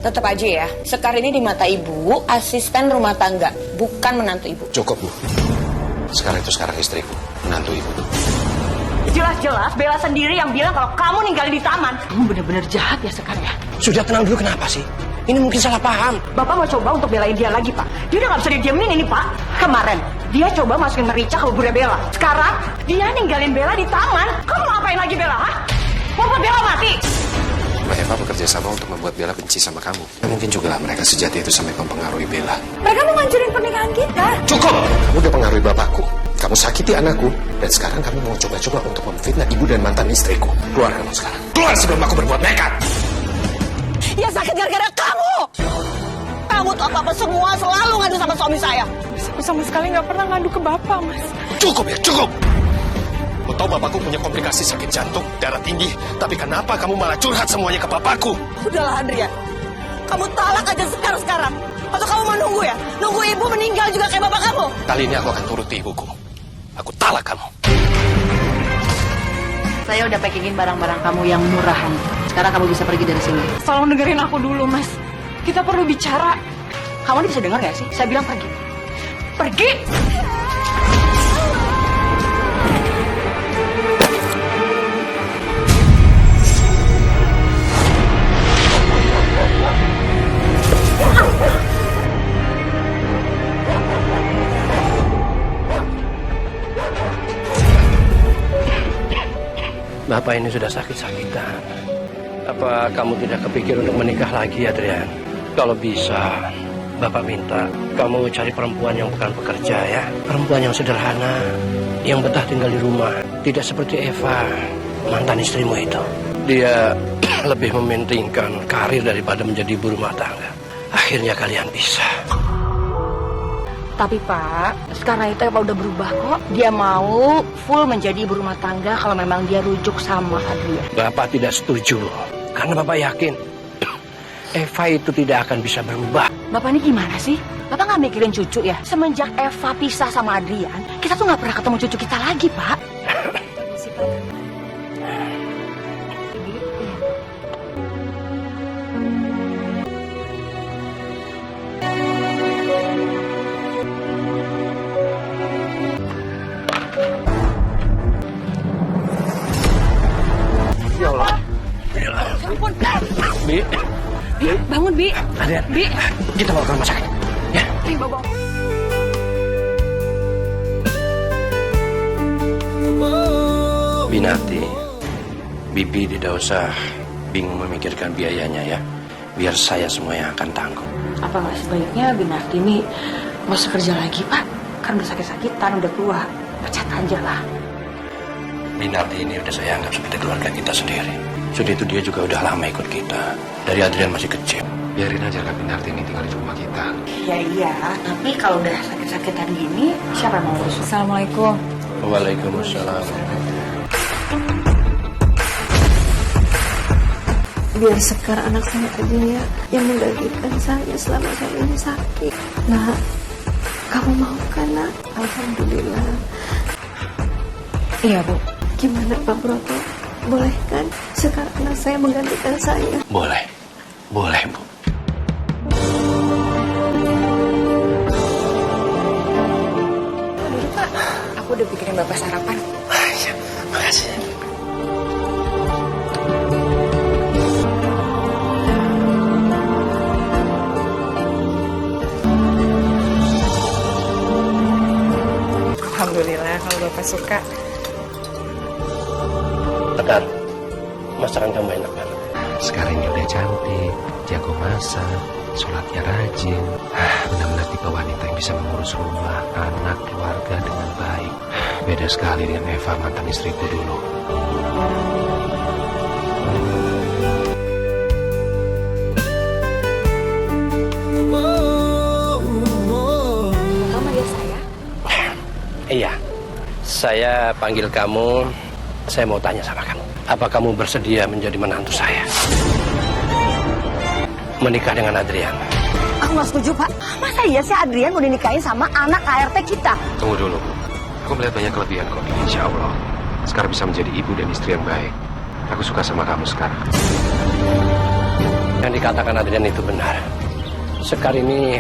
Tetap aja ya, Sekar ini di mata ibu asisten rumah tangga, bukan menantu ibu. Cukup, Bu. Sekarang istriku, menantu ibu. Jelas-jelas Bella sendiri yang bilang kalau kamu ninggalin di taman. Kamu benar-benar jahat ya Sekar ya. Sudah tenang dulu, kenapa sih? Ini mungkin salah paham. Bapak mau coba untuk belain dia lagi, Pak. Dia udah gak bisa didiemin ini, Pak. Kemarin, dia coba masukin merica ke buburnya Bella. Sekarang, dia ninggalin Bella di taman. Kamu mau ngapain lagi Bella, ha? Mau buat Bella mati? Mbak Eva bekerja sama untuk membuat Bella benci sama kamu. Dan mungkin juga lah mereka sejati itu sampai mempengaruhi Bella. Mereka mau ngancurin pernikahan kita. Cukup! Kamu udah pengaruhi bapakku. Kamu sakiti anakku. Dan sekarang kamu mau coba-coba untuk memfitnah ibu dan mantan istriku. Keluar kamu sekarang. Keluar sebelum aku berbuat nekat. Ya sakit gara-gara kamu. Kamu tuh apa-apa semua selalu ngadu sama suami saya. Aku sama sekali nggak pernah ngadu ke bapak, Mas. Cukup ya, cukup! Aku tahu bapakku punya komplikasi sakit jantung, darah tinggi. Tapi kenapa kamu malah curhat semuanya ke bapakku? Udahlah Adrian, kamu talak aja sekarang. Atau kamu mau nunggu ya? Nunggu ibu meninggal juga kayak bapak kamu? Kali ini aku akan turuti ibuku. Aku talak kamu. Saya udah packingin barang-barang kamu yang murahan. Sekarang kamu bisa pergi dari sini. Tolong dengerin aku dulu, Mas. Kita perlu bicara. Kamu bisa dengar gak sih? Saya bilang pergi. Pergi! Bapak ini sudah sakit-sakitan. Apa kamu tidak kepikir untuk menikah lagi, Adrian? Kalau bisa, Bapak minta kamu cari perempuan yang bukan pekerja ya. Perempuan yang sederhana, yang betah tinggal di rumah. Tidak seperti Eva, mantan istrimu itu. Dia lebih mementingkan karir daripada menjadi ibu rumah tangga. Akhirnya kalian bisa. Tapi Pak, sekarang itu Eva udah berubah kok. Dia mau full menjadi ibu rumah tangga kalau memang dia rujuk sama Adrian. Bapak tidak setuju. Karena Bapak yakin Eva itu tidak akan bisa berubah. Bapak ini gimana sih? Bapak nggak mikirin cucu ya? Semenjak Eva pisah sama Adrian, kita tuh nggak pernah ketemu cucu kita lagi, Pak. Ya Allah. Ampun. Bi, Bi, bangun Bi. Adrian, Bi. kita bawa ke rumah sakit. Ya. Bi, bawa. Binarti, Bibi tidak usah bingung memikirkan biayanya ya. Biar saya semua yang akan tanggung. Apa nggak sebaiknya Binarti ini nggak usah kerja lagi, Pak? Kan udah sakit-sakitan, udah tua. Pecat aja lah. Binarti ini udah saya anggap seperti keluarga kita sendiri. Sudah itu dia juga udah lama ikut kita. Dari Adrian masih kecil. Biarin aja Kak Binarti ini tinggal di rumah kita. Ya iya, tapi kalau udah sakit-sakitan gini, siapa yang mau ngurus? Assalamualaikum. Waalaikumsalam. Biar Sekar anak saya aja ya yang menggantikan saya selama saya ini sakit. Nak, kamu mau kan nak? Alhamdulillah. Iya, Bu. Gimana Pak Broto? Boleh kan Sekar anak saya menggantikan saya? Boleh, boleh Bu. Dulu Pak, aku udah bikinin bapak sarapan. Ya, makasih. Alhamdulillah kalau bapak suka. Tekan, masakan kamu enak banget. Sekarang ini udah cantik, jago masak, sholatnya rajin. Benar-benar tipe wanita yang bisa mengurus rumah, anak, keluarga dengan baik. Beda sekali dengan Eva, mantan istriku dulu. Kamu ya saya? Iya, saya panggil kamu. Saya mau tanya sama kamu. Apa kamu bersedia menjadi menantu saya? Menikah dengan Adrian. Aku nggak setuju, Pak. Masa iya sih Adrian mau dinikahin sama anak ART kita? Tunggu dulu, Bu. Aku melihat banyak kelebihan kok. Insya Allah, sekarang bisa menjadi ibu dan istri yang baik. Aku suka sama kamu sekarang. Yang dikatakan Adrian itu benar. Sekar ini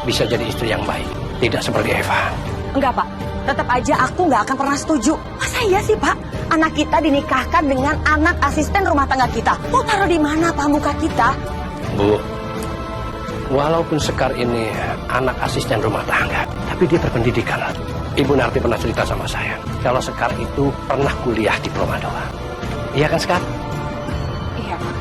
bisa jadi istri yang baik, tidak seperti Eva. Enggak, Pak. Tetap aja aku nggak akan pernah setuju. Masa iya sih, Pak? Anak kita dinikahkan dengan anak asisten rumah tangga kita. Mau taruh di mana, Pak, muka kita? Bu, walaupun Sekar ini anak asisten rumah tangga, tapi dia berpendidikan. Ibu Narti pernah cerita sama saya, kalau Sekar itu pernah kuliah diploma doang. Iya kan, Sekar? Iya, Pak.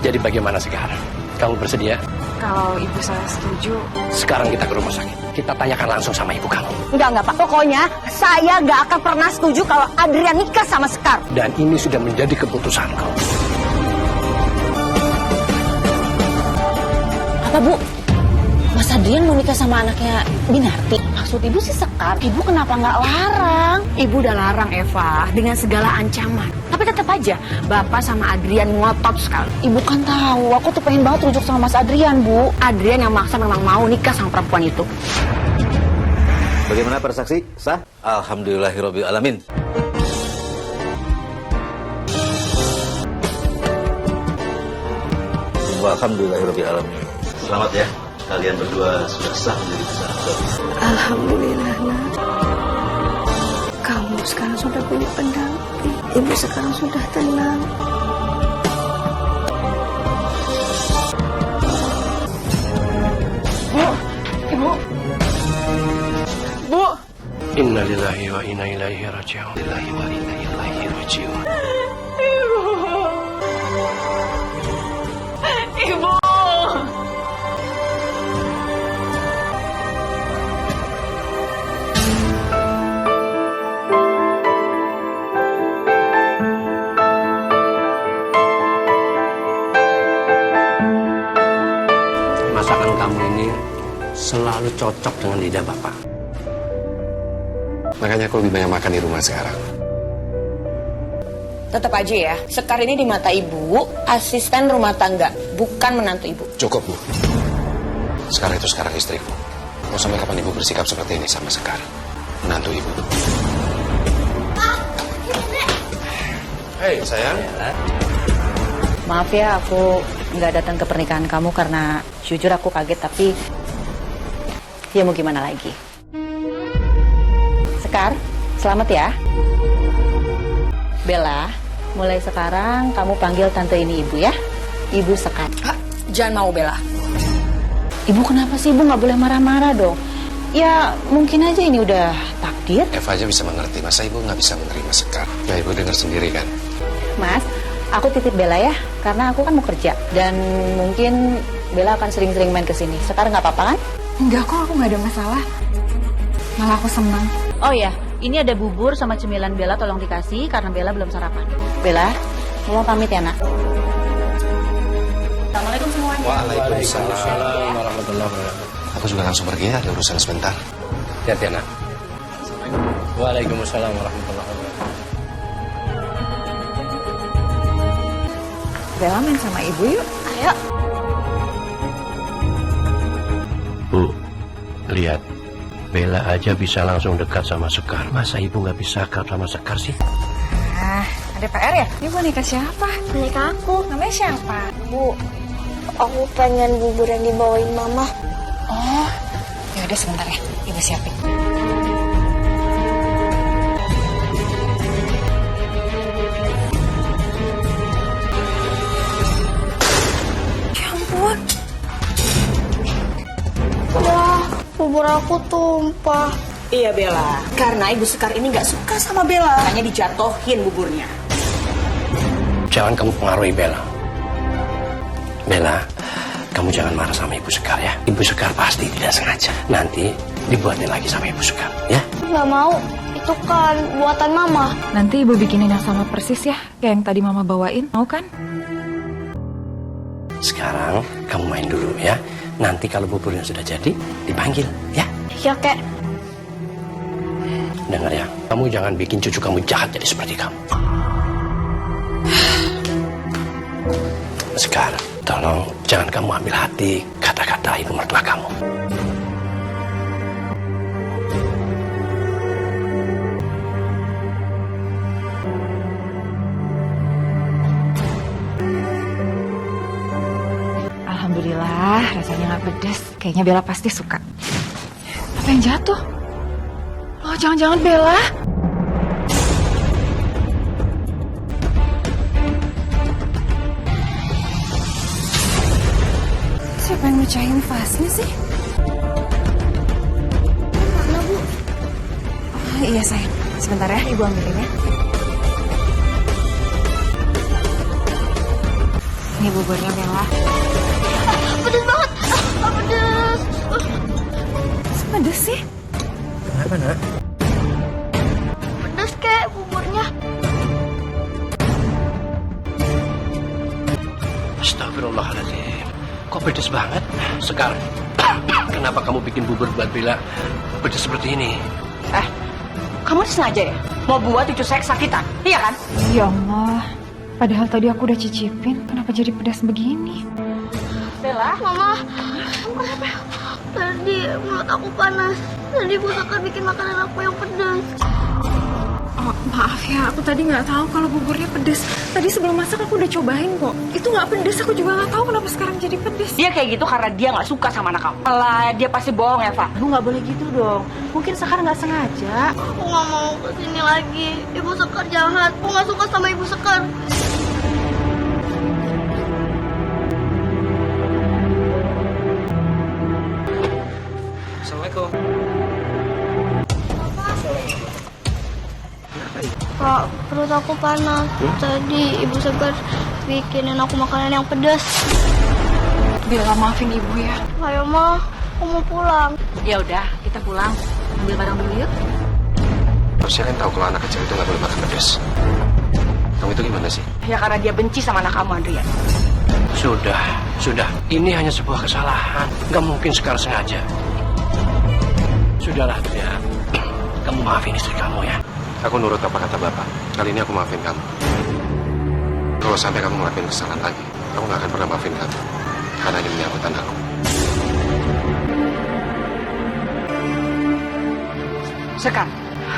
Jadi bagaimana, Sekar? Kamu bersedia? Kalau ibu saya setuju, Sekarang kita ke rumah sakit. Kita tanyakan langsung sama ibu kamu. Enggak, Pak. Pokoknya saya nggak akan pernah setuju kalau Adrian nikah sama Sekar. Dan ini sudah menjadi keputusanku. Apa, Bu? Mas Adrian mau nikah sama anaknya Binarti? Maksud Ibu sih Sekar. Ibu kenapa nggak larang? Ibu udah larang, Eva, dengan segala ancaman. Tapi tetap aja, Bapak sama Adrian ngotot sekali. Ibu kan tahu, aku tuh pengen banget rujuk sama Mas Adrian, Bu. Adrian yang maksa memang mau nikah sama perempuan itu. Bagaimana para saksi? Sah? Alhamdulillahirabbil alamin. Alhamdulillahirabbil alamin. Selamat ya. Kalian berdua sudah sah menjadi sahabat. Alhamdulillah, nak. Kamu sekarang sudah punya pendamping. Ibu sekarang sudah tenang. Inna lillahi wa inna ilaihi raji'un. Lillahi wa inna ilaihi raji'un. Masakan kamu ini selalu cocok dengan lidah Bapak. Makanya aku lebih banyak makan di rumah sekarang. Tetap aja ya, Sekar ini di mata Ibu, asisten rumah tangga, bukan menantu Ibu. Cukup, Bu. Sekarang itu sekarang istriku. Mau sampai kapan Ibu bersikap seperti ini sama Sekar? Menantu Ibu. Hei, sayang. Maaf ya, aku nggak datang ke pernikahan kamu karena jujur aku kaget, tapi ya mau gimana lagi. Sekar, selamat ya. Bella, mulai sekarang kamu panggil tante ini Ibu ya. Ibu Sekar. Jangan mau, Bella. Ibu kenapa sih? Ibu nggak boleh marah-marah dong. Ya mungkin aja ini udah takdir. Eva aja bisa mengerti, masa Ibu nggak bisa menerima Sekar? Ya Ibu dengar sendiri kan. Mas, aku titip Bella ya, karena aku kan mau kerja. Dan mungkin Bella akan sering-sering main ke sini. Sekarang nggak apa-apa kan? enggak kok, aku nggak ada masalah. Malah aku senang. Oh ya, ini ada bubur sama cemilan Bella, tolong dikasih karena Bella belum sarapan. Bella, mau pamit ya nak? Assalamualaikum semuanya. Waalaikumsalam. Warahmatullahi wabarakatuh. Aku juga langsung pergi ya, ada urusan sebentar. Hati-hati anak. Waalaikumsalam warahmatullahi wabarakatuh. Bella main sama ibu yuk. Ayo. Bu, lihat. Bella aja bisa langsung dekat sama Sekar. Masa ibu nggak bisa dekat sama Sekar sih? Ah, ada PR ya? Ini boneka siapa? Boneka aku. Namanya siapa? Bu, aku pengen bubur yang dibawain mama. Oh, ya udah sebentar ya. Ibu siapin. Ya ampun. Wah, bubur aku tumpah. Iya, Bella. Karena Ibu Sekar ini nggak suka sama Bella. Makanya dijatuhin buburnya. Jangan kamu pengaruhi Bella. Bella, kamu jangan marah sama Ibu Sekar ya. Ibu Sekar pasti tidak sengaja. Nanti dibuatin lagi sama Ibu Sekar, ya. Nggak mau. Itu kan buatan mama. Nanti ibu bikinin yang sama persis ya, kayak yang tadi mama bawain. Mau kan? Sekarang kamu main dulu ya. Nanti kalau buburnya sudah jadi, dipanggil, ya. Ya, Kek. Dengar ya, kamu jangan bikin cucu kamu jahat jadi seperti kamu. Sekarang, tolong jangan kamu ambil hati kata-kata ibu mertua kamu. Alhamdulillah, rasanya nggak pedes. Kayaknya Bella pasti suka. Apa yang jatuh? Oh, jangan-jangan Bella. Siapa yang mecahin vasnya sih? Mana, Bu? Oh, iya, sayang. Sebentar ya, Ibu ambilin ya. Ini buburnya, Bella. Pedes banget. Pedes. Pedes sih? Kenapa, Nak? Pedes kayak buburnya. Astagfirullahaladzim. Kok pedes banget? Sekar, kenapa kamu bikin bubur buat Bella pedes seperti ini? Kamu sengaja ya? Mau buat cucu saya kesakitan, iya kan? Ya Allah. Padahal tadi aku udah cicipin. Kenapa jadi pedas begini? Bella? Mama, kamu kenapa? Tadi mulut aku panas. Tadi Bu Sakar bikin makanan aku yang pedas. Oh, maaf ya, aku tadi nggak tahu kalau buburnya pedes. Tadi sebelum masak aku udah cobain kok. Itu nggak pedes, aku juga nggak tahu kenapa sekarang jadi pedes. Dia kayak gitu karena dia nggak suka sama anak kamu. Malah dia pasti bohong, Eva. Lu nggak boleh gitu dong. Mungkin Sekar nggak sengaja. Aku nggak mau kesini lagi. Ibu Sekar jahat. Aku nggak suka sama Ibu Sekar. Assalamualaikum. Kak, perut aku panas. Tadi Ibu Sekar bikinin aku makanan yang pedas. Bella, maafin ibu ya. Ayo, Ma. Aku mau pulang. Ya udah, kita pulang. Ambil barang dulu yuk. Harusnya kan tahu kalau anak kecil itu nggak boleh makan pedas. Kamu itu gimana sih? Ya karena dia benci sama anak kamu, Adrian. Sudah. Ini hanya sebuah kesalahan. Nggak mungkin Sekar sengaja. Sudahlah, Adrian. Kamu maafin istri kamu ya. Aku nurut apa kata Bapak. Kali ini aku maafin kamu. Kalau sampai kamu ngelakuin kesalahan lagi, aku nggak akan pernah maafin kamu. Karena ini menyangkut anakku. Sekar,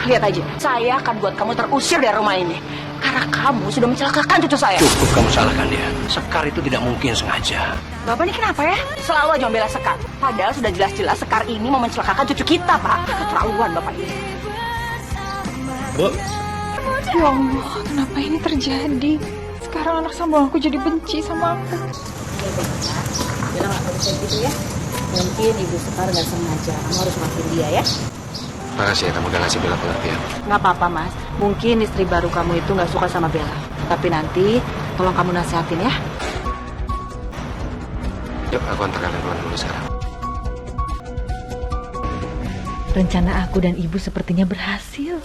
lihat aja. Saya akan buat kamu terusir dari rumah ini. Karena kamu sudah mencelakakan cucu saya. Cukup kamu salahkan dia. Sekar itu tidak mungkin sengaja. Bapak ini kenapa ya? Selalu aja membela Sekar. Padahal sudah jelas-jelas Sekar ini mau mencelakakan cucu kita, Pak. Keterlaluan Bapak ini. Bu, Ya Allah, kenapa ini terjadi? Sekarang anak sambung aku jadi benci sama aku. Bella nggak perlu kayak gitu ya. Mungkin Ibu Sekar nggak sengaja. Kamu harus maafin dia ya. Makasih ya kamu udah ngasih Bella pengertian. Nggak apa-apa, Mas. Mungkin istri baru kamu itu nggak suka sama Bella. Tapi nanti tolong kamu nasihatin ya. Yuk, aku antar kalian pulang dulu sekarang. Rencana aku dan Ibu sepertinya berhasil.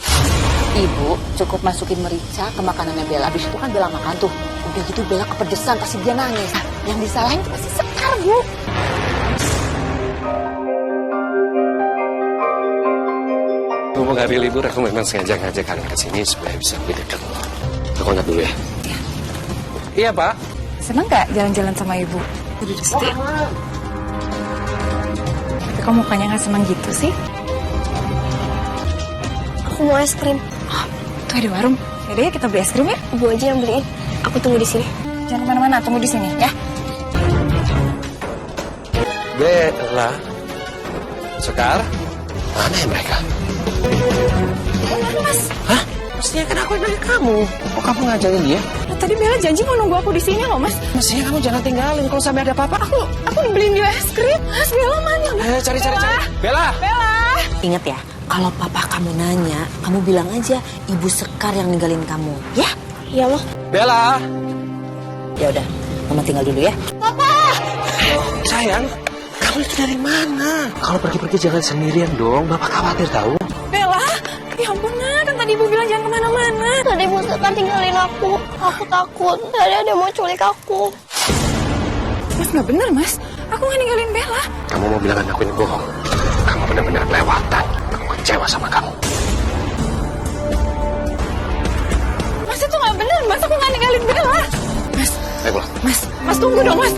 Ibu cukup masukin merica ke makanannya Bella. Habis itu kan Bella makan tuh. Udah gitu Bella kepedesan, pasti dia nangis. Nah, yang disalahin itu pasti Sekar, Bu. Ngomong hari libur, aku memang sengaja ngajak kalian ke sini supaya bisa lebih dekat. Aku angkat dulu ya. Iya, Pak. Seneng nggak jalan-jalan sama ibu? Duduk situ. Tapi kok mukanya nggak seneng gitu sih? Aku mau es krim. Tuh ada warung. Yaudah ya kita beli es krim ya. Ibu aja yang beliin. Aku tunggu di sini. Jangan kemana-mana, tunggu di sini ya. Bella. Sekar. Mana ya mereka? Mas, Hah? Mestinya kan aku yang dari kamu. Kok kamu ngajarin dia? tadi Bella janji mau nunggu aku di sini loh, Mas. Mestinya kamu jangan tinggalin kalau sampai ada apa-apa. Aku beliin dia es krim. Mas, Bella mana? Cari. Bella. Ingat ya, kalau papa kamu nanya, kamu bilang aja Ibu Sekar yang ninggalin kamu. Ya? Iya, Ma. Bella. Ya udah, Mama tinggal dulu ya. Sayang, kamu itu dari mana? Kalau pergi-pergi jangan sendirian dong. Bapak khawatir tahu. Bella, ya ampun, Nak. Kan tadi ibu bilang jangan kemana-mana. Tadi Ibu Sekar tinggalin aku. Aku takut. Tadi ada yang mau culik aku. Mas, nggak bener, Mas. Aku nggak ninggalin Bella. Kamu mau bilang aku ini bohong? Kamu benar-benar kelewatan. Aku kecewa sama kamu. Mas, itu nggak bener, Mas. Aku nggak ninggalin Bella. Ayo pulang. Mas, tunggu dong, Mas.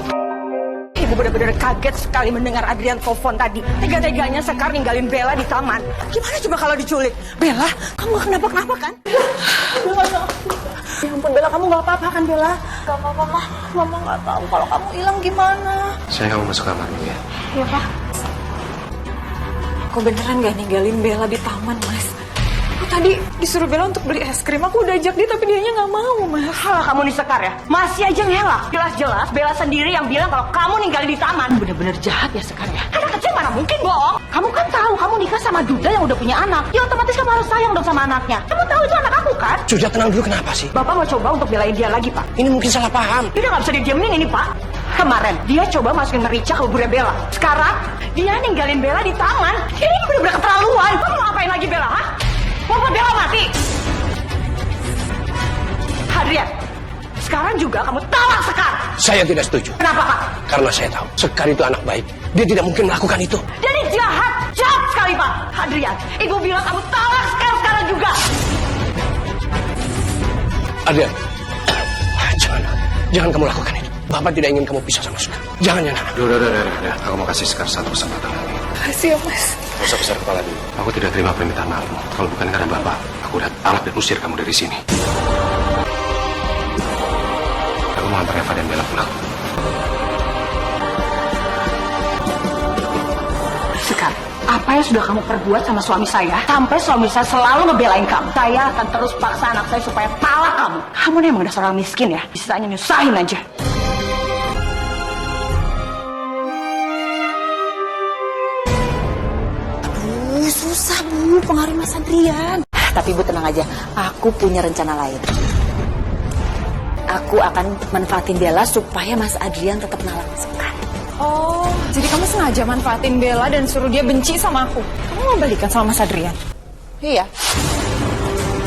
Ibu benar-benar kaget sekali mendengar Adrian telepon tadi. Tega-teganya Sekar ninggalin Bella di taman. Gimana coba kalau diculik? Bella, kamu gak kenapa-kenapa kan? Ya ampun, Bella, kamu gak apa-apa kan, Bella? Gak apa-apa, Mah. Mama nggak tahu kalau kamu hilang gimana. Saya kamu masuk kamar dulu ya. Iya, Pak. Aku beneran gak ninggalin Bella di taman, Mas. Aku tadi disuruh Bella untuk beli es krim. Aku udah ajak dia, tapi dianya nggak mau, Mas. Halah, kamu nih Sekar ya? Masih aja ngelak. Jelas-jelas Bella sendiri yang bilang kalau kamu ninggalin di taman. Bener-bener jahat ya Sekar ya? Anak kecil mana mungkin bohong? Kamu kan tahu kamu nikah sama Duda yang udah punya anak. Ya otomatis kamu harus sayang dong sama anaknya. Kamu tahu itu anak aku kan? Sudah tenang dulu, kenapa sih? Bapak mau coba untuk belain dia lagi, Pak. Ini mungkin salah paham. Dia nggak bisa didiemin ini, Pak. Kemarin dia coba masukin merica ke buburnya Bella. Sekarang dia ninggalin Bella di taman. Ini bener-bener keterlaluan. Kamu mau ngapain lagi Bella, ha? Mau buat Bella mati? Hadrian, sekarang juga kamu talak Sekar. Saya tidak setuju. Kenapa, Pak? Karena saya tahu Sekar itu anak baik. Dia tidak mungkin melakukan itu. Jadi jahat sekali, Pak. Hadrian, Ibu bilang kamu talak sekarang juga. Adrian, jangan kamu lakukan itu. Bapak tidak ingin kamu pisah sama Sekar. Jangan ya, Nana. Udah. Aku mau kasih Sekar satu kesempatan lagi. Makasih ya, Mas. Gak usah besar kepala dulu. Aku tidak terima permintaan maafmu. Kalau bukan karena Bapak, aku udah talak dan usir kamu dari sini. Aku mau antar Eva dan Bella pulang. Sekar, apa yang sudah kamu perbuat sama suami saya? Sampai suami saya selalu ngebelain kamu. Saya akan terus paksa anak saya supaya talak kamu. Kamu nih emang dasar orang miskin ya? Bisanya nyusahin aja. Susah Bu, pengaruh Mas Adrian. Tapi Bu tenang aja, aku punya rencana lain. Aku akan manfaatin Bella supaya Mas Adrian tetap nalak Sekar. Oh, jadi kamu sengaja manfaatin Bella dan suruh dia benci sama aku. Kamu mau balikan sama Mas Adrian? Iya.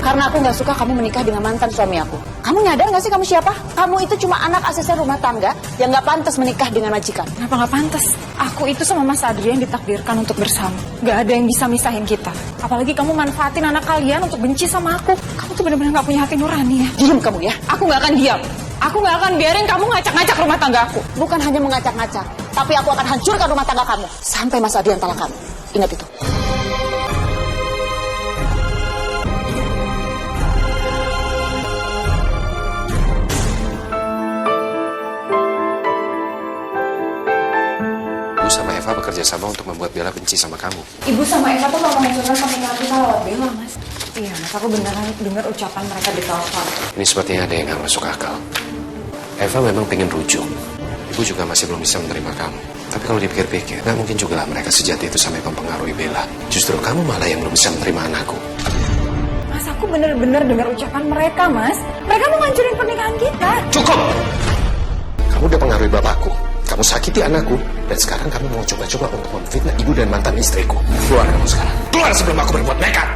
Karena aku nggak suka kamu menikah dengan mantan suami aku. Kamu nyadar nggak sih kamu siapa? Kamu itu cuma anak asisten rumah tangga yang nggak pantas menikah dengan majikan. Kenapa nggak pantas? Aku itu sama Mas Adrian ditakdirkan untuk bersama. Nggak ada yang bisa misahin kita. Apalagi kamu manfaatin anak kalian untuk benci sama aku. Kamu tuh benar-benar nggak punya hati nurani ya. Diam kamu ya. Aku nggak akan diam. Aku nggak akan biarin kamu ngacak-ngacak rumah tangga aku. Bukan hanya mengacak-ngacak, tapi aku akan hancurkan rumah tangga kamu sampai Mas Adrian talak kamu. Ingat itu. Ibu sama Eva bekerja sama untuk membuat Bella benci sama kamu. Ibu sama Eva tuh ngomongin curhat sampai kita lewat Bella, Mas. Iya, Mas. Aku beneran dengar ucapan mereka di telepon. Ini sepertinya ada yang gak masuk akal. Eva memang pengen rujuk. Ibu juga masih belum bisa menerima kamu. Tapi kalau dipikir-pikir, gak mungkin juga lah mereka sejati itu sampai mempengaruhi Bella. Justru kamu malah yang belum bisa menerima anakku. Mas, aku bener-bener dengar ucapan mereka, Mas. Mereka mau ngancurin pernikahan kita. Cukup! Kamu udah pengaruhi bapakku. Kamu sakiti anakku. Dan sekarang kamu mau coba-coba untuk memfitnah ibu dan mantan istriku. Keluar kamu sekarang. Keluar sebelum aku berbuat nekat.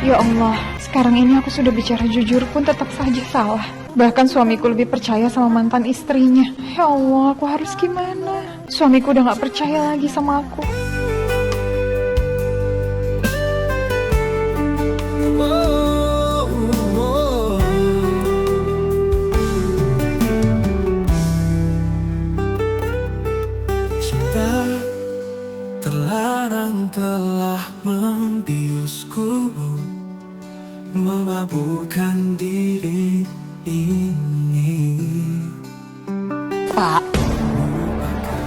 Ya Allah, sekarang ini aku sudah bicara jujur pun tetap saja salah. Bahkan suamiku lebih percaya sama mantan istrinya. Ya Allah, aku harus gimana? Suamiku udah gak percaya lagi sama aku. Cinta terlarang telah membiusku, memabukkan diri ini. Pak,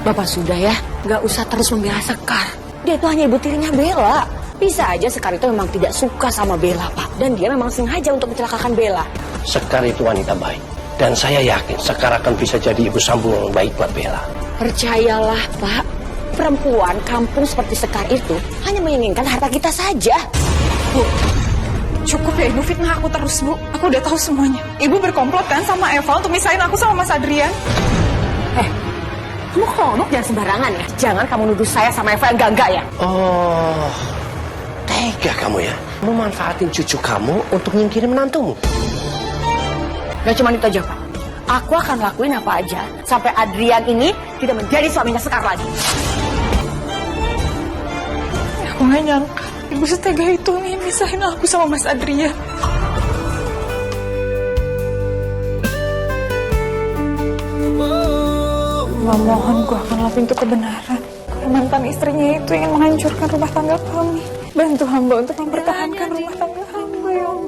Bapak sudah ya, gak usah terus membela Sekar. Dia itu hanya ibu tirinya Bella. Bisa aja Sekar itu memang tidak suka sama Bella, Pak. Dan dia memang sengaja untuk mencelakakan Bella. Sekar itu wanita baik. Dan saya yakin Sekar akan bisa jadi ibu sambung yang baik buat Bella. Percayalah, Pak. Perempuan kampung seperti Sekar itu hanya menginginkan harta kita saja. Bu, cukup ya Ibu fitnah aku terus, Bu. Aku udah tahu semuanya. Ibu berkomplot kan sama Eva untuk misahin aku sama Mas Adrian? Kamu kalau ngomong jangan sembarangan ya. Jangan kamu nuduh saya sama Eva yang enggak ya. Oh, tega kamu ya. Memanfaatin cucu kamu untuk nyingkirin menantumu. Gak cuma itu aja, Pak. Aku akan lakuin apa aja sampai Adrian ini tidak menjadi suaminya Sekar lagi. Aku gak nyangka Ibu setega itu nih misahin aku sama Mas Adrian. Allah, mohon ku akan lakuin itu kebenaran. Kalau mantan istrinya itu ingin menghancurkan rumah tangga kami, bantu hamba untuk mempertahankan rumah tangga hamba, ya Allah.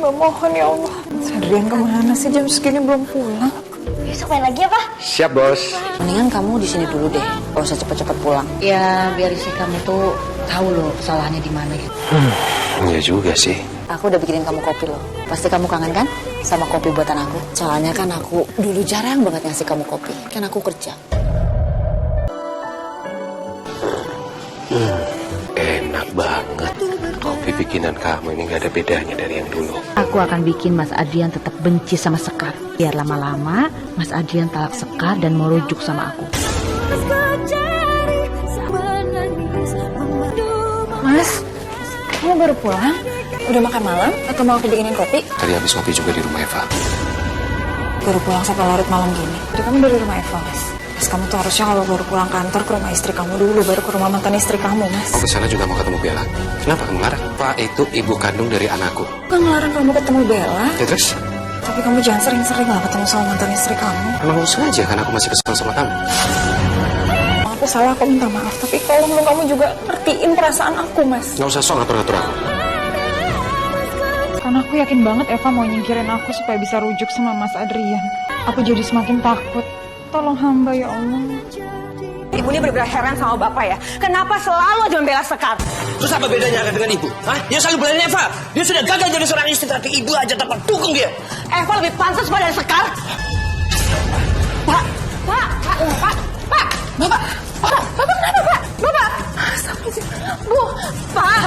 Mbak mohon ya Allah. Adrian kemana sih jam segini belum pulang? Besok main lagi ya, Pak? Siap, Bos. Mendingan kamu di sini dulu deh, gak usah cepet-cepet pulang. Ya biar istri kamu tuh tahu loh kesalahannya di mana gitu. Iya juga sih. Aku udah bikinin kamu kopi loh. Pasti kamu kangen kan sama kopi buatan aku? Soalnya kan aku dulu jarang banget ngasih kamu kopi. Kan aku kerja. Enak banget. Kopi bikinan kamu ini gak ada bedanya dari yang dulu. Aku akan bikin Mas Adrian tetap benci sama Sekar. Biar lama-lama Mas Adrian talak Sekar dan mau rujuk sama aku. Mas, kamu baru pulang? Udah makan malam? Atau mau aku bikinin kopi? Tadi habis kopi juga di rumah Eva. Baru pulang sampai larut malam gini. Jadi kamu dari rumah Eva, Mas. Mas, kamu tuh harusnya kalau baru pulang kantor ke rumah istri kamu dulu, baru ke rumah mantan istri kamu, Mas. Aku kesana juga mau ketemu Bella. Kenapa kamu larang? Pak itu ibu kandung dari anakku. Kan ngelarang kamu ketemu Bella. Ya terus? Tapi kamu jangan sering-sering lah ketemu sama mantan istri kamu. Emang lu sengaja kan aku masih kesel sama kamu? Aku salah, aku minta maaf. Tapi tolong dong kamu juga ngertiin perasaan aku, Mas. Gak usah sok ngatur-ngatur aku. Karena aku yakin banget Eva mau nyingkirin aku supaya bisa rujuk sama Mas Adrian. Aku jadi semakin takut. Tolong hamba ya Allah. Ibu ini benar-benar heran sama bapak ya. Kenapa selalu aja membela Sekar? Terus apa bedanya dengan ibu? Hah? Dia selalu belain Eva. Dia sudah gagal jadi seorang istri, tapi ibu aja tetap dukung dia. Eva lebih pantas pada Sekar. Pak, Pak, Pak, Pak, Pak, Bapak, Bapak kenapa Pak? Bapak, Bu, Pak.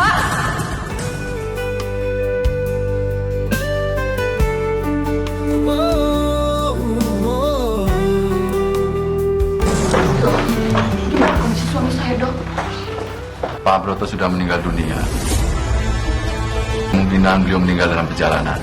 Pak Broto sudah meninggal dunia. Kemungkinan beliau meninggal dalam perjalanan.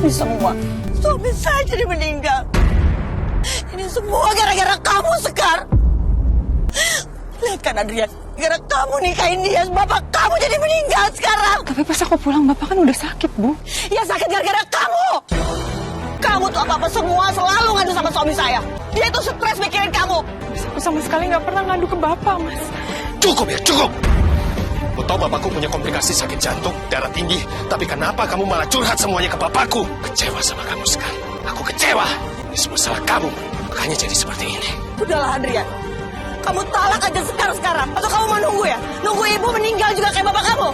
Ini semua suami saya jadi meninggal. Ini semua gara-gara kamu, Sekar. Lihat kan Adrian, gara kamu nikahin dia, bapak kamu jadi meninggal sekarang. Tapi pas aku pulang bapak kan udah sakit, Bu. Ya sakit gara-gara kamu. Kamu tuh apa-apa semua selalu ngadu sama suami saya. Dia tuh stres mikirin kamu. Aku sama sekali nggak pernah ngadu ke bapak, Mas. Cukup ya, cukup. Aku tahu bapakku punya komplikasi sakit jantung, darah tinggi. Tapi kenapa kamu malah curhat semuanya ke bapakku? Kecewa sama kamu sekarang. Aku kecewa. Ini semua salah kamu. Makanya jadi seperti ini. Udahlah Adrian. Kamu talak aja sekarang. Atau kamu mau nunggu ya? Nunggu ibu meninggal juga kayak bapak kamu?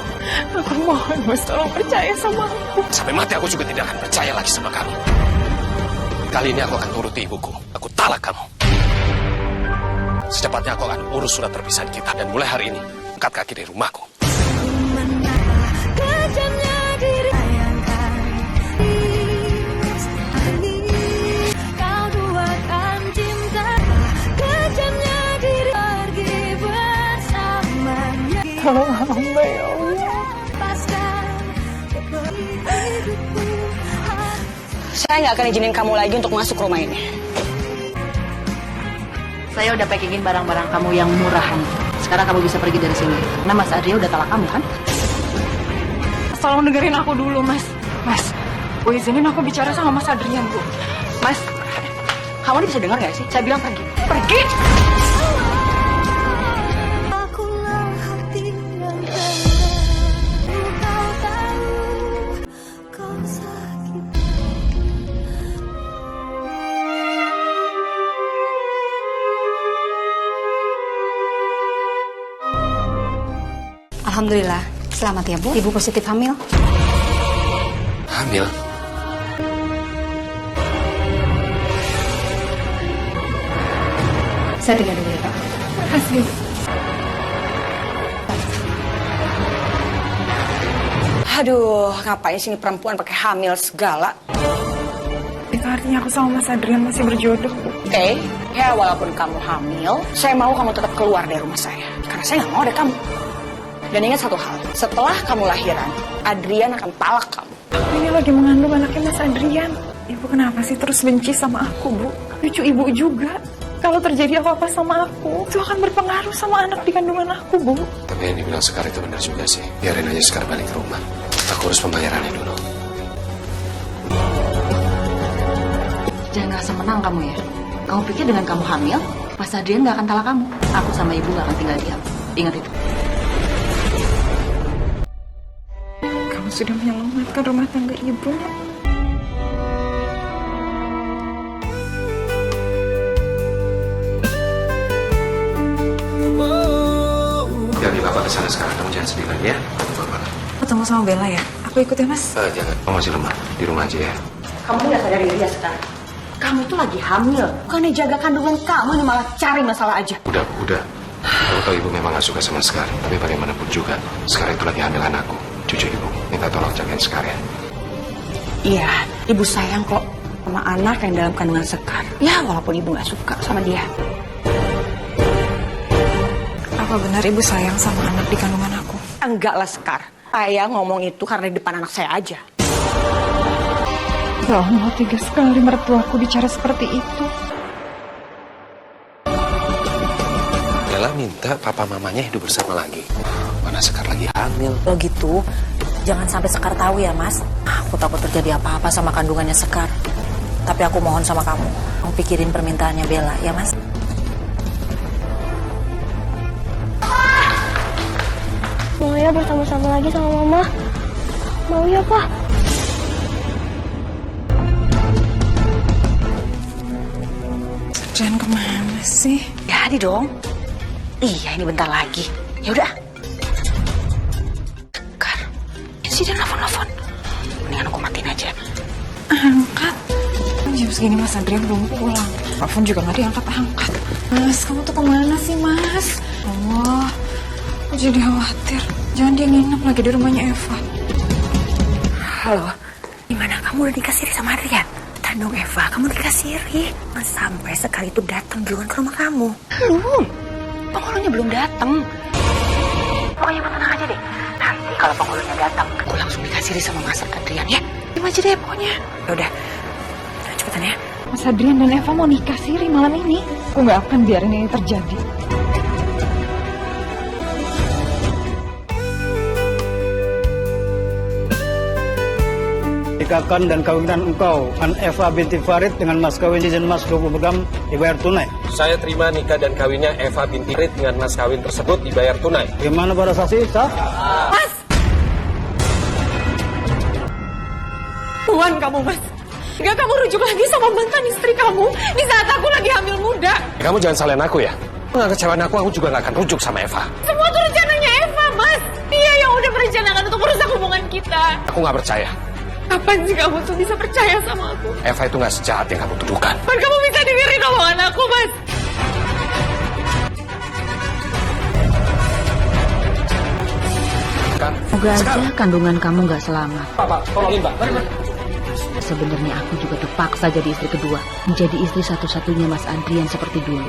Aku mohon, Mas, tolong percaya sama aku. Sampai mati aku juga tidak akan percaya lagi sama kamu. Kali ini aku akan turuti ibuku. Aku talak kamu. Secepatnya aku akan urus surat perpisahan kita. Dan mulai hari ini, angkat kaki dari rumahku. Tolong hamba ya Allah. Saya nggak akan izinin kamu lagi untuk masuk rumah ini. Saya udah packingin barang-barang kamu yang murahan. Sekarang kamu bisa pergi dari sini. Karena Mas Adrian udah talak kamu kan? Tolong dengerin aku dulu, Mas. Mas, Bu izinin aku bicara sama Mas Adrian, Bu. Mas, kamu bisa dengar gak sih? Saya bilang pergi. Pergi! Alhamdulillah, selamat ya Bu. Ibu positif hamil. Hamil? Saya tinggal dulu ya Pak. Kasih. Aduh, ngapain sih ini perempuan pakai hamil segala? Itu artinya aku sama Mas Adrian masih berjodoh, Bu. Oke. Ya walaupun kamu hamil, saya mau kamu tetap keluar dari rumah saya. Karena saya nggak mau ada kamu. Dan ingat satu hal, setelah kamu lahiran, Adrian akan talak kamu. Ini lagi mengandung anaknya Mas Adrian. Ibu kenapa sih terus benci sama aku, Bu? Cucu ibu juga. Kalau terjadi apa-apa sama aku, itu akan berpengaruh sama anak di kandungan aku, Bu. Tapi yang dibilang Sekar itu benar juga sih. Biarin aja Sekar balik ke rumah. Aku urus pembayarannya dulu. Jangan ngerasa menang kamu ya. Kamu pikir dengan kamu hamil, Mas Adrian gak akan talak kamu. Aku sama ibu gak akan tinggal diam. Ingat itu. Kamu sudah menyelamatkan rumah tangga ibu. Jadi Bapak kesana sekarang, kamu jangan sedih lagi ya. Bapak. Ketemu sama Bella ya? Aku ikut ya, Mas. Jangan, kamu masih lemah. Di rumah aja ya. Kamu nggak sadar diri ya sekarang? Kamu tuh lagi hamil. Bukannya jaga kandungan kamu, ini malah cari masalah aja. Udah. Kamu tahu ibu memang gak suka sama Sekar. Tapi bagaimanapun juga, Sekar itu lagi hamil anakku. Cucu ibu, minta tolong jagain Sekar ya. Iya, ibu sayang kok sama anak yang dalam kandungan Sekar. Ya, walaupun ibu nggak suka sama dia. Apa benar ibu sayang sama anak di kandungan aku? Enggak lah, Sekar. Saya ngomong itu karena di depan anak saya aja. Ya Allah, tega sekali mertuaku bicara seperti itu. Bella minta papa mamanya hidup bersama lagi. Mana Sekar lagi hamil. Kalau gitu, jangan sampai Sekar tahu ya, Mas. Aku takut terjadi apa-apa sama kandungannya Sekar. Tapi aku mohon sama kamu pikirin permintaannya Bella, ya, Mas? Mau ya bersama-sama lagi sama Mama. Mau ya, Pak? Adrian kemana sih? Jadi dong. Iya, ini bentar lagi. Ya udah. Sekar, si dia nelfon. Mendingan aku matiin aja. Angkat. Jam segini Mas Adrian belum pulang. Telepon juga nggak diangkat-angkat. Mas, kamu tuh kemana sih, Mas? Allah, aku jadi khawatir. Jangan dia nginep lagi di rumahnya Eva. Halo, gimana kamu udah nikah siri sama Adrian? Tandung Eva, kamu nikah siri. Sampai sekali itu datang duluan ke rumah kamu. Belum. Penghulunya belum datang. Pokoknya ibu tenang aja deh. Nanti kalau penghulunya datang, aku langsung nikah siri sama Mas Adrian ya. Diam aja deh pokoknya. Yaudah, cepetan ya. Mas Adrian dan Eva mau nikah siri malam ini. Aku nggak akan biarin ini terjadi. Nikahkan dan kawinkan engkau An Eva binti Farid dengan mas kawin izin mas 20 gram dibayar tunai. Saya terima nikah dan kawinnya Eva binti Farid dengan mas kawin tersebut dibayar tunai. Gimana pada saksi? Sah? Mas! Tuhan kamu, Mas. Enggak, kamu rujuk lagi sama mantan istri kamu di saat aku lagi hamil muda. Kamu jangan salahin aku ya. Nggak kecewaan aku juga nggak akan rujuk sama Eva. Semua itu rencananya Eva, Mas. Dia yang udah merencanakan untuk merusak hubungan kita. Aku nggak percaya. Kapan sih kamu tuh bisa percaya sama aku? Eva itu nggak sejahat yang kamu tuduhkan. Kapan kamu bisa dengerin omongan aku, Mas? Semoga aja kandungan kamu nggak selamat. Pak, tolongin Pak. Sebenarnya aku juga terpaksa jadi istri kedua, menjadi istri satu-satunya Mas Adrian seperti dulu.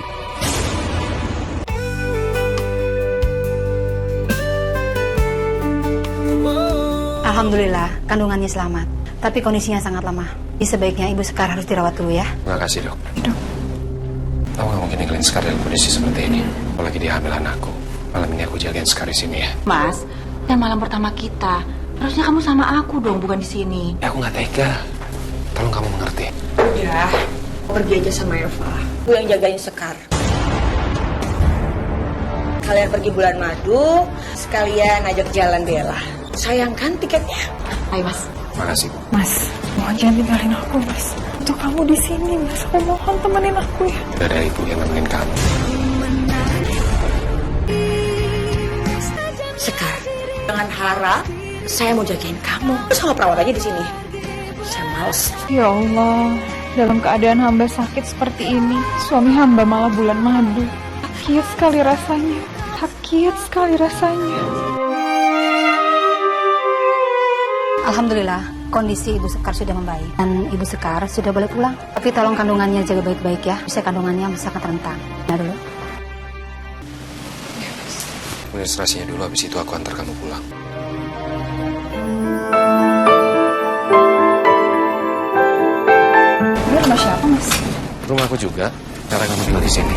Alhamdulillah, kandungannya selamat. Tapi kondisinya sangat lemah. Sebaiknya Ibu Sekar harus dirawat dulu ya. Terima kasih dok. Aku nggak mungkin ninggalin Sekar dalam kondisi seperti ini. Apalagi dia hamil anakku. Malam ini aku jagain Sekar di sini ya. Mas, dan malam pertama kita. Harusnya kamu sama aku dong, bukan di sini. Ya, aku nggak tega. Tolong kamu mengerti. Ya, pergi aja sama Eva. Gue yang jagain Sekar. Kalian pergi bulan madu, sekalian ajak jalan Bella. Sayangkan tiketnya. Ayo Mas. Makasih Bu. Mas, mohon jangan tinggalin aku, Mas. Untuk kamu di sini, Mas. Aku mohon temenin aku ya. Udah ada ibu yang nemenin kamu. Sekar, jangan harap saya mau jagain kamu sama perawat aja di sini. Saya males. Ya Allah, dalam keadaan hamba sakit seperti ini, suami hamba malah bulan madu. Sakit sekali rasanya. Sakit sekali rasanya. Alhamdulillah, kondisi Ibu Sekar sudah membaik dan Ibu Sekar sudah boleh pulang. Tapi tolong kandungannya jaga baik-baik ya. Bisa kandungannya sangat rentan. Nah dulu. Administrasinya dulu, habis itu aku antar kamu pulang. Ini rumah siapa, Mas? Rumah aku juga. Cara kamu tinggal di sini.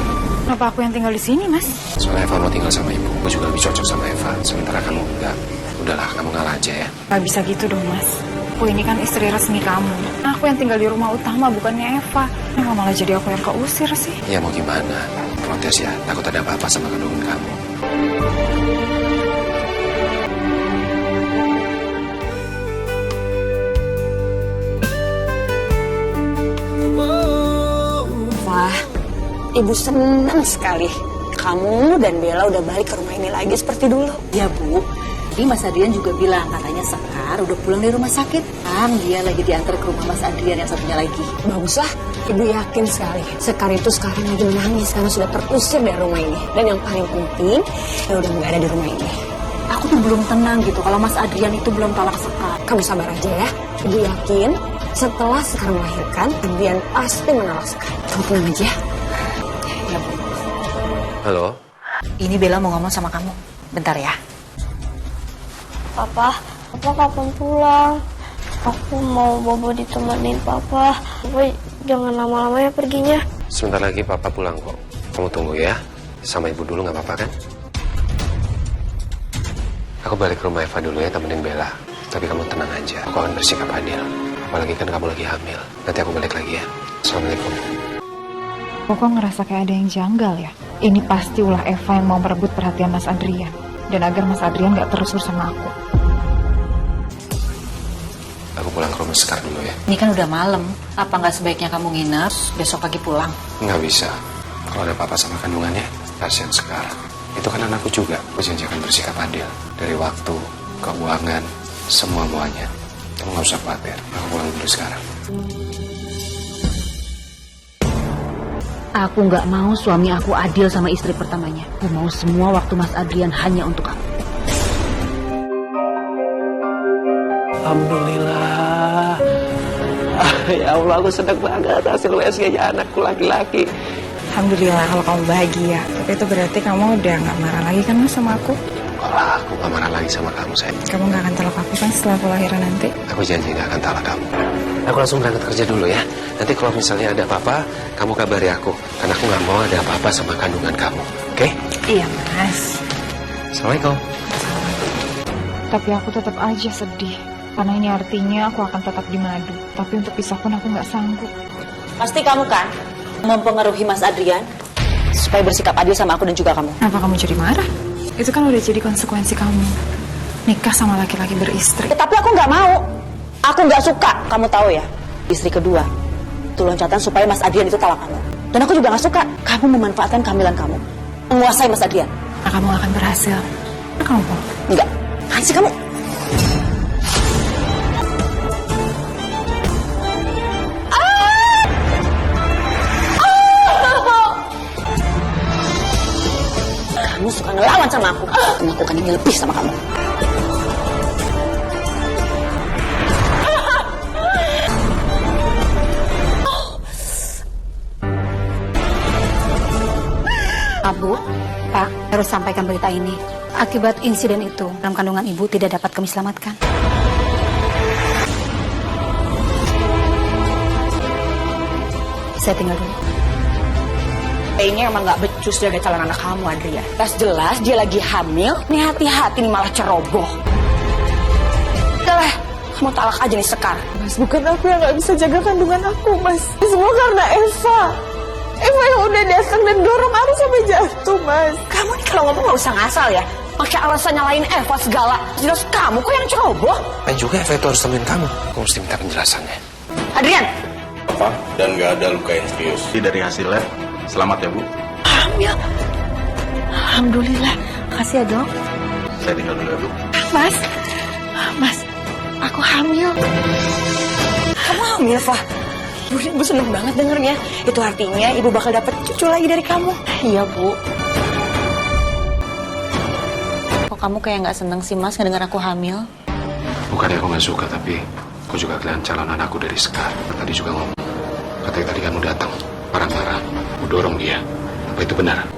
Kenapa aku yang tinggal di sini, Mas? Soalnya Eva mau tinggal sama ibu. Aku juga lebih cocok sama Eva. Sementara kamu enggak. Udahlah, kamu ngalah aja ya. Gak bisa gitu dong, Mas. Aku ini kan istri resmi kamu. Aku yang tinggal di rumah utama, bukannya Eva. Kenapa malah jadi aku yang keusir sih? Ya mau gimana? Protes ya. Takut ada apa-apa sama kandungan kamu. Wah, Ibu senang sekali. Kamu dan Bella udah balik ke rumah ini lagi seperti dulu. Ya Bu, jadi Mas Adrian juga bilang katanya Sekar udah pulang dari rumah sakit. Kan dia lagi diantar ke rumah Mas Adrian yang satunya lagi. Baguslah, Ibu yakin sekali. Sekar itu sekarang lagi menangis karena sudah terusir dari rumah ini. Dan yang paling penting, dia udah nggak ada di rumah ini. Aku tuh belum tenang gitu kalau Mas Adrian itu belum talak Sekar. Kamu sabar aja ya. Ibu yakin setelah Sekar melahirkan, Adrian pasti menolak Sekar. Kamu tenang aja. Ya Bu. Halo? Ini Bella mau ngomong sama kamu. Bentar ya. Papa kapan pulang? Aku mau bobo ditemenin Papa. Papa jangan lama-lama ya perginya. Sebentar lagi Papa pulang kok. Kamu tunggu ya. Sama ibu dulu nggak apa-apa kan? Aku balik ke rumah Eva dulu ya, temenin Bella. Tapi kamu tenang aja. Aku akan bersikap adil. Apalagi kan kamu lagi hamil. Nanti aku balik lagi ya. Assalamualaikum. Aku kok ngerasa kayak ada yang janggal ya. Ini pasti ulah Eva yang mau merebut perhatian Mas Adrian. Dan agar Mas Adrian gak terus bersama aku. Aku pulang ke rumah Sekar dulu ya. Ini kan udah malam. Apa nggak sebaiknya kamu nginep, besok pagi pulang? Nggak bisa. Kalau ada apa-apa sama kandungannya, kasihan Sekar. Itu kan anakku juga. Aku janji akan bersikap adil. Dari waktu, keuangan, semuanya. Kamu nggak usah khawatir. Aku pulang dulu sekarang. Aku nggak mau suami aku adil sama istri pertamanya. Aku mau semua waktu Mas Adrian hanya untuk aku. Alhamdulillah. Ya Allah, aku senang banget hasil USG-nya anakku laki-laki. Alhamdulillah kalau kamu bahagia. Tapi itu berarti kamu udah gak marah lagi kan Mas sama aku? Kalau aku nggak marah lagi sama kamu, sayang. Kamu gak akan talak aku kan setelah aku lahiran nanti? Aku janji nggak akan talak kamu. Aku langsung berangkat kerja dulu ya. Nanti kalau misalnya ada apa-apa, kamu kabari aku. Karena aku nggak mau ada apa-apa sama kandungan kamu. Oke? Iya Mas. Assalamualaikum. Tapi aku tetap aja sedih. Karena ini artinya aku akan tetap di madu. Tapi untuk pisah pun aku gak sanggup. Pasti kamu kan mempengaruhi Mas Adrian supaya bersikap adil sama aku dan juga kamu. Kenapa kamu jadi marah? Itu kan udah jadi konsekuensi kamu. Nikah sama laki-laki beristri. Tapi aku nggak mau. Aku nggak suka. Kamu tahu ya, istri kedua itu loncatan supaya Mas Adrian itu talak kamu. Dan aku juga nggak suka kamu memanfaatkan kehamilan kamu, menguasai Mas Adrian. Nah, kamu akan berhasil. Nah, kamu mau? Enggak. Apaan sih kamu? Kamu suka ngelawan sama aku. Aku akan ini lebih sama kamu. Abu, Pak, harus sampaikan berita ini. Akibat insiden itu, dalam kandungan ibu tidak dapat kami selamatkan. Saya tinggal dulu. Kayaknya emang gak becus jaga calon anak kamu, Adrian. Jelas dia lagi hamil, nih hati-hati nih malah ceroboh. Udahlah, kamu talak aja nih Sekar. Mas, bukan aku yang gak bisa jaga kandungan aku, Mas. Semua karena Eva. Eva yang udah datang dan dorong aku sampai jatuh, Mas. Kamu nih kalau ngomong gak usah ngasal ya. Pakai alasan nyalain Eva segala. Jelas kamu kok yang ceroboh. Dan juga Eva itu harus temuin kamu. Aku mesti minta penjelasannya. Adrian! Apa? Dan nggak ada luka yang serius. Dari hasil lab, selamat ya Bu. Hamil. Alhamdulillah. Makasih ya dok. Saya tinggal dulu ya Bu. Mas, aku hamil. Kamu hamil, Fah? Ibu seneng banget dengernya. Itu artinya ibu bakal dapet cucu lagi dari kamu. Iya, Bu. Kok kamu kayak nggak seneng sih Mas ngedengar aku hamil? Bukannya aku nggak suka, tapi Aku juga kelihatan calon anakku dari Sekar. Tadi juga ngomong. Katanya tadi kamu datang, marah-marah. Aku dorong dia. Apa itu benar?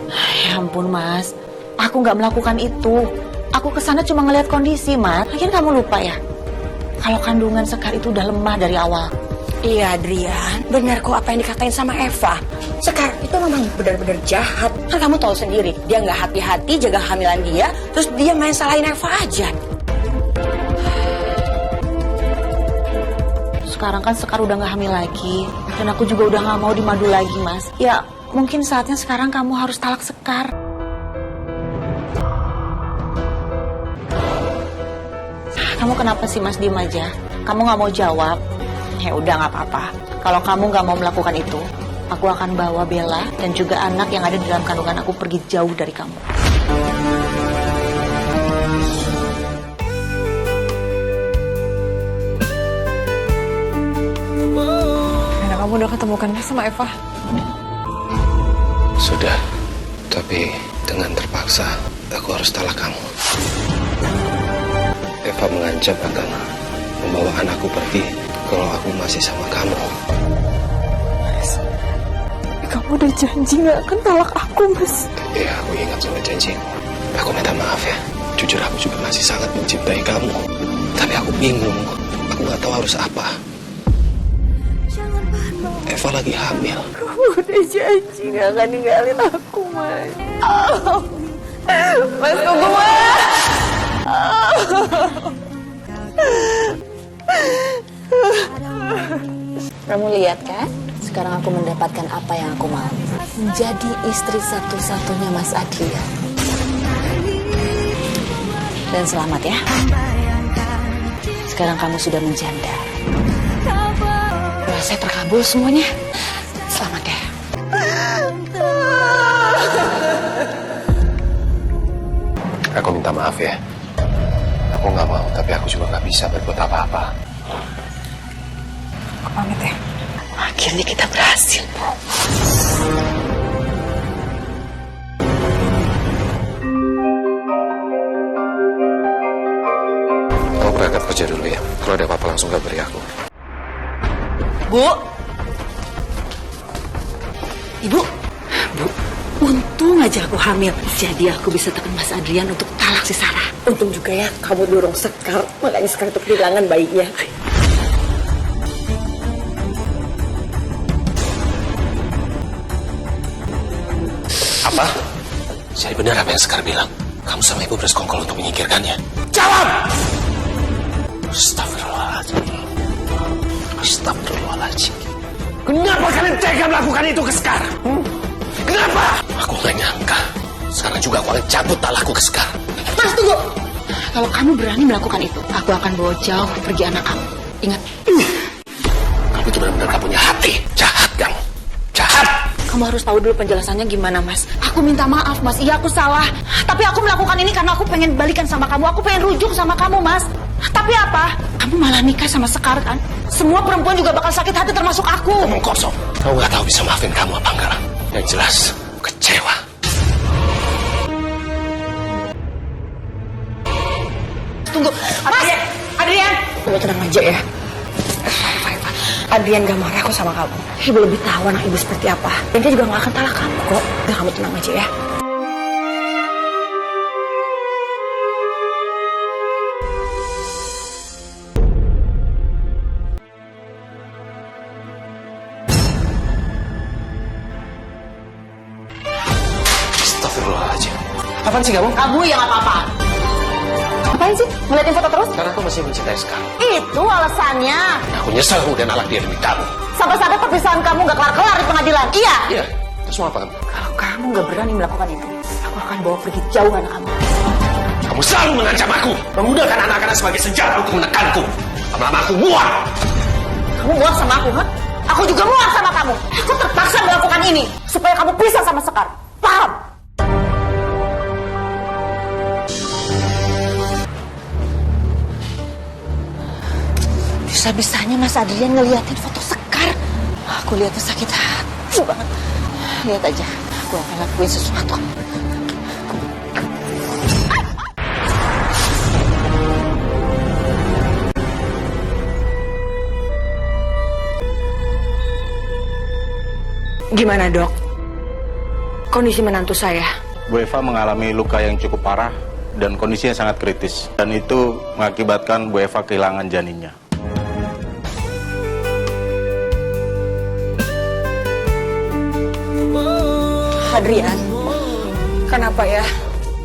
Ya ampun Mas, aku nggak melakukan itu. Aku kesana cuma ngeliat kondisi Mas. Lagian kamu lupa ya, kalau kandungan Sekar itu udah lemah dari awal. Iya Adrian, benar kok apa yang dikatain sama Eva. Sekar itu memang benar-benar jahat. Kan kamu tahu sendiri, dia nggak hati-hati jaga kehamilan dia, terus dia main salahin Eva aja. Sekarang kan Sekar udah nggak hamil lagi, dan aku juga udah nggak mau dimadu lagi Mas. Ya mungkin saatnya sekarang kamu harus talak Sekar. Kamu kenapa sih Mas diem aja? Kamu nggak mau jawab? Ya udah nggak apa-apa. Kalau kamu nggak mau melakukan itu, aku akan bawa Bella dan juga anak yang ada di dalam kandungan aku pergi jauh dari kamu. Anak kamu udah ketemukan sama Eva? Sudah, tapi dengan terpaksa aku harus talak kamu. Eva mengancam akan membawa anakku pergi kalau aku masih sama kamu. Mas, kamu udah janji gak akan talak aku, Mas. Iya, aku ingat sama janjiku. Aku minta maaf ya. Jujur aku juga masih sangat mencintai kamu. Tapi aku bingung. Aku gak tahu harus apa. Eva lagi hamil. Kamu udah janji gak akan ninggalin aku, Mas. Mas, tunggu, Mas. Kamu lihat kan? Sekarang aku mendapatkan apa yang aku mau. Menjadi istri satu-satunya Mas Adrian. Dan selamat ya. Sekarang kamu sudah menjanda. Doa saya terkabul semuanya. Selamat ya. Aku minta maaf ya. Aku gak mau, tapi aku juga gak bisa berbuat apa-apa. Aku pamit ya. Akhirnya kita berhasil, Bu. Kamu berangkat kerja dulu ya. Kalau ada apa-apa langsung kabari aku. Bu. Ibu. Bu, untung aja aku hamil. Jadi aku bisa tekan Mas Adrian untuk talak si Sarah. Untung juga ya kamu dorong Sekar, makanya Sekar itu kehilangan bayinya. Apa? Jadi benar apa yang Sekar bilang? Kamu sama ibu bersekongkol untuk menyingkirkannya? Jawab! Astagfirullahaladzim. Astagfirullahaladzim. Kenapa kalian tega melakukan itu ke Sekar? Kenapa? Aku gak nyangka. Sekarang juga aku akan cabut talakku ke Sekar. Mas, tunggu. Kalau kamu berani melakukan itu, aku akan bawa jauh pergi anak kamu. Ingat. Kamu itu benar-benar gak punya hati. Jahat, Gang. Jahat. Kamu harus tahu dulu penjelasannya gimana, Mas. Aku minta maaf, Mas. Iya, aku salah. Tapi aku melakukan ini karena aku pengen balikan sama kamu. Aku pengen rujuk sama kamu, Mas. Tapi apa? Kamu malah nikah sama Sekar, kan? Semua perempuan juga bakal sakit hati termasuk aku. Ngomong kosong. Kamu gak tahu bisa maafin kamu apa enggak. Yang jelas, kecewa. Tunggu. Mas! Adrian! Kamu tenang aja ya. Adrian gak marah kok sama kamu. Ibu lebih tahu anak ibu seperti apa. Dan dia juga gak akan talak kamu kok. Udah, kamu tenang aja ya. Astagfirullahaladzim. Apaan sih kamu? Kamu yang apa-apa. Apaan sih? Ngeliatin foto terus? Karena aku masih mencintai Sekar. Itu alasannya. Aku nyesel kemudian nalak dia demi kamu. Sampai-sampai perpisahan kamu gak kelar-kelar di pengadilan. Iya. Iya. Terus mau apa kamu? Kalau kamu gak berani melakukan itu, aku akan bawa pergi jauh anak kamu. Kamu selalu mengancam aku, menggunakan anak-anak sebagai senjata untuk menekanku. Lama-lama aku muak. Kamu muak sama aku, ha? Aku juga muak sama kamu. Aku terpaksa melakukan ini supaya kamu pisah sama Sekar. Paham? Bisa-bisanya Mas Adrian ngeliatin foto Sekar. Aku lihatnya sakit hati banget. Lihat aja, aku akan lakuin sesuatu. Gimana dok? Kondisi menantu saya? Bu Eva mengalami luka yang cukup parah dan kondisinya sangat kritis. Dan itu mengakibatkan Bu Eva kehilangan janinnya. Adrian, kenapa ya?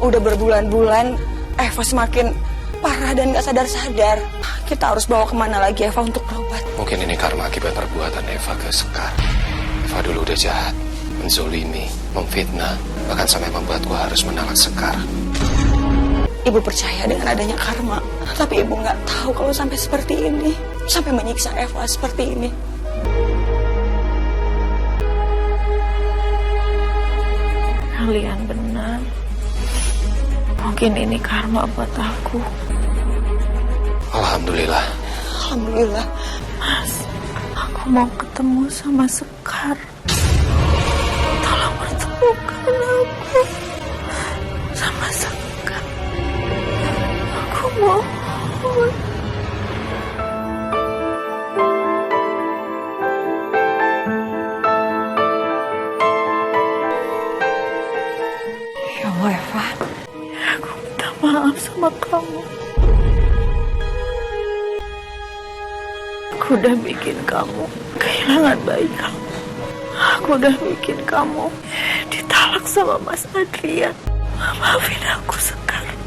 Udah berbulan-bulan Eva semakin parah dan gak sadar-sadar. Kita harus bawa kemana lagi Eva untuk berobat? Mungkin ini karma akibat perbuatan Eva ke Sekar. Eva dulu udah jahat, menzolimi, memfitnah, bahkan sampai membuatku harus menolak Sekar. Ibu percaya dengan adanya karma, tapi ibu nggak tahu kalau sampai seperti ini, sampai menyiksa Eva seperti ini. Kalian benar. Mungkin ini karma buat aku. Alhamdulillah. Alhamdulillah. Mas, aku mau ketemu sama Sekar. Tolong pertemukan aku sama Sekar. Aku mohon. Ya Allah, Eva. Aku minta maaf sama kamu. Aku udah bikin kamu kehilangan bayi kamu. Aku udah bikin kamu ditalak sama Mas Adrian. Maafin aku sekarang.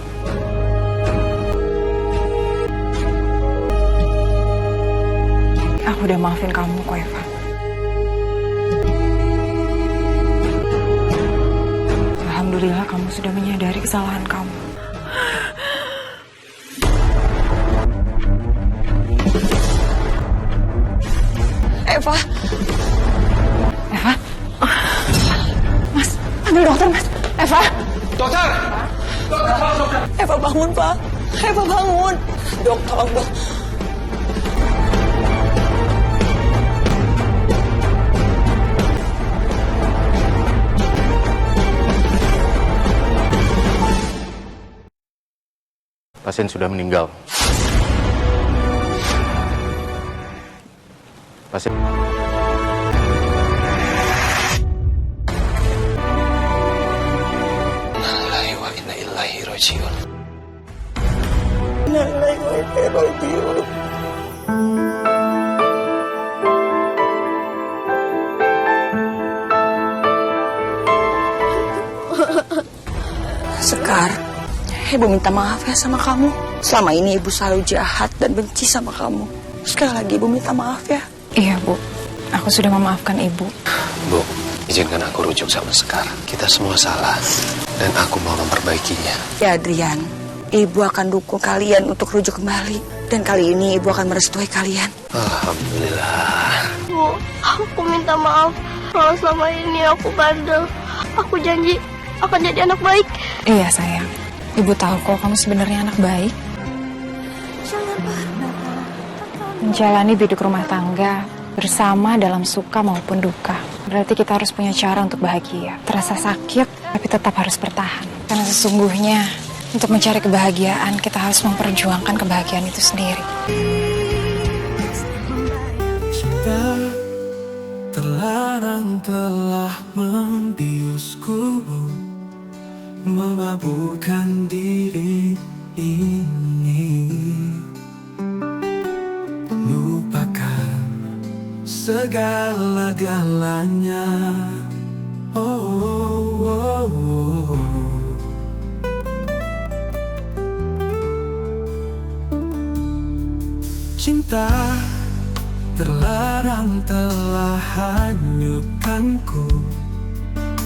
Aku udah maafin kamu kok, Eva. Alhamdulillah kamu sudah menyadari kesalahan kamu. Eva, Eva? Mas, panggil dokter, Mas. Eva? Dokter! Eva bangun, Pak. Eva bangun. Dok, tolong dok. Pasien sudah meninggal. Pasien... Innalillahi wa inna ilaihi rajiun. Innalillahi wa inna ilaihi rajiun. Sekar, Ibu minta maaf ya sama kamu. Selama ini Ibu selalu jahat dan benci sama kamu. Sekali lagi Ibu minta maaf ya. Iya, Bu. Aku sudah memaafkan Ibu. Bu, izinkan aku rujuk sama Sekar. Kita semua salah, dan aku mau memperbaikinya. Ya Adrian, Ibu akan dukung kalian untuk rujuk kembali. Dan kali ini Ibu akan merestui kalian. Alhamdulillah. Bu, aku minta maaf kalau selama ini aku bandel. Aku janji akan jadi anak baik. Iya, sayang. Ibu tahu kok kamu sebenarnya anak baik. Menjalani hidup rumah tangga bersama dalam suka maupun duka. Berarti kita harus punya cara untuk bahagia. Terasa sakit, tapi tetap harus bertahan. Karena sesungguhnya untuk mencari kebahagiaan, kita harus memperjuangkan kebahagiaan itu sendiri. Cinta terlarang telah membiusku, memabukkan diri ini. Lupakan segala-galanya. Oh, oh, oh. Cinta terlarang telah hanyutkanku.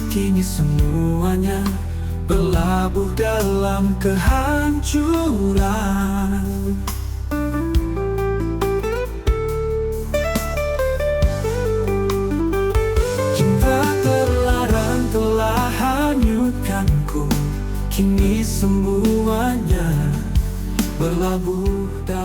Kini semuanya berlabuh dalam kehancuran. Cinta terlarang telah hanyutkanku. Kini semuanya berlabuh dalam